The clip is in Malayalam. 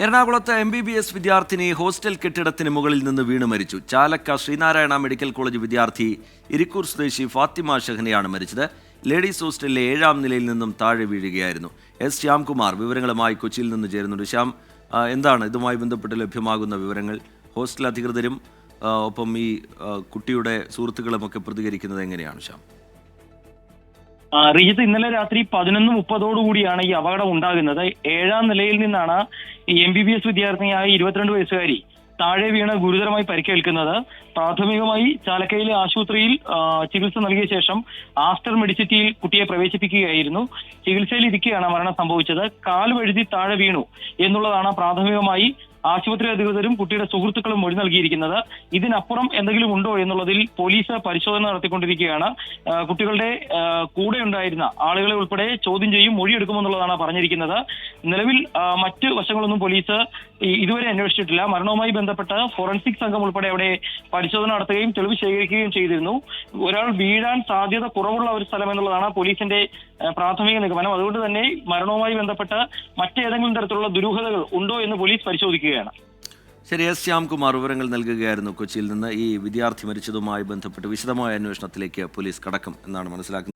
എറണാകുളത്ത് MBBS വിദ്യാർത്ഥിനി ഹോസ്റ്റൽ കെട്ടിടത്തിന് മുകളിൽ നിന്ന് വീണ് മരിച്ചു. ചാലക്ക ശ്രീനാരായണ മെഡിക്കൽ കോളേജ് വിദ്യാർത്ഥി ഇരിക്കൂർ സ്വദേശി ഫാത്തിമ ഷഹനയാണ് മരിച്ചത്. ലേഡീസ് ഹോസ്റ്റലിലെ 7ാം നിലയിൽ നിന്നും താഴെ വീഴുകയായിരുന്നു. എസ് ശ്യാംകുമാർ വിവരങ്ങളുമായി കൊച്ചിയിൽ നിന്ന് ചേരുന്നുണ്ട്. ശ്യാം, എന്താണ് ഇതുമായി ബന്ധപ്പെട്ട് ലഭ്യമാകുന്ന വിവരങ്ങൾ? ഹോസ്റ്റൽ അധികൃതരും ഒപ്പം ഈ കുട്ടിയുടെ സുഹൃത്തുക്കളുമൊക്കെ പ്രതികരിക്കുന്നത് എങ്ങനെയാണ് ശ്യാം? റിജിത്ത്, ഇന്നലെ രാത്രി 11:30 ഈ അപകടം ഉണ്ടാകുന്നത്. 7ാം നിലയിൽ നിന്നാണ് ഈ MBBS വിദ്യാർത്ഥിനിയായ 22 വയസ്സുകാരി താഴെ വീണ് ഗുരുതരമായി പരിക്കേൽക്കുന്നത്. പ്രാഥമികമായി ചാലക്കയിലെ ആശുപത്രിയിൽ ചികിത്സ നൽകിയ ശേഷം ആസ്റ്റർ മെഡിസിറ്റിയിൽ കുട്ടിയെ പ്രവേശിപ്പിക്കുകയായിരുന്നു. ചികിത്സയിൽ ഇരിക്കെയാണ് മരണം സംഭവിച്ചത്. കാൽ വഴുതി താഴെ വീണു എന്നുള്ളതാണ് പ്രാഥമികമായി ആശുപത്രി അധികൃതരും കുട്ടിയുടെ സുഹൃത്തുക്കളും മൊഴി നൽകിയിരിക്കുന്നത്. ഇതിനപ്പുറം എന്തെങ്കിലും ഉണ്ടോ എന്നുള്ളതിൽ പോലീസ് പരിശോധന നടത്തിക്കൊണ്ടിരിക്കുകയാണ്. കുട്ടികളുടെ കൂടെ ഉണ്ടായിരുന്ന ആളുകളെ ഉൾപ്പെടെ ചോദ്യം ചെയ്യും, മൊഴിയെടുക്കുമെന്നുള്ളതാണ് പറഞ്ഞിരിക്കുന്നത്. നിലവിൽ മറ്റ് വശങ്ങളൊന്നും പോലീസ് ഇതുവരെ അന്വേഷിച്ചിട്ടില്ല. മരണവുമായി ബന്ധപ്പെട്ട് ഫോറൻസിക് സംഘം ഉൾപ്പെടെ അവിടെ പരിശോധന നടത്തുകയും തെളിവ് ശേഖരിക്കുകയും ചെയ്തിരുന്നു. ഒരാൾ വീഴാൻ സാധ്യത കുറവുള്ള ഒരു സ്ഥലം എന്നുള്ളതാണ് പോലീസിന്റെ പ്രാഥമിക നിഗമനം. അതുകൊണ്ട് തന്നെ മരണവുമായി ബന്ധപ്പെട്ട് മറ്റേതെങ്കിലും തരത്തിലുള്ള ദുരൂഹതകൾ ഉണ്ടോ എന്ന് പോലീസ് പരിശോധിക്കുകയാണ്. ശരി, എസ് ശ്യാംകുമാർ വിവരങ്ങൾ നൽകുകയായിരുന്നു കൊച്ചിയിൽ നിന്ന്. ഈ വിദ്യാർത്ഥി മരിച്ചതുമായി ബന്ധപ്പെട്ട് വിശദമായ അന്വേഷണത്തിലേക്ക് പോലീസ് കടക്കും എന്നാണ് മനസ്സിലാക്കുന്നത്.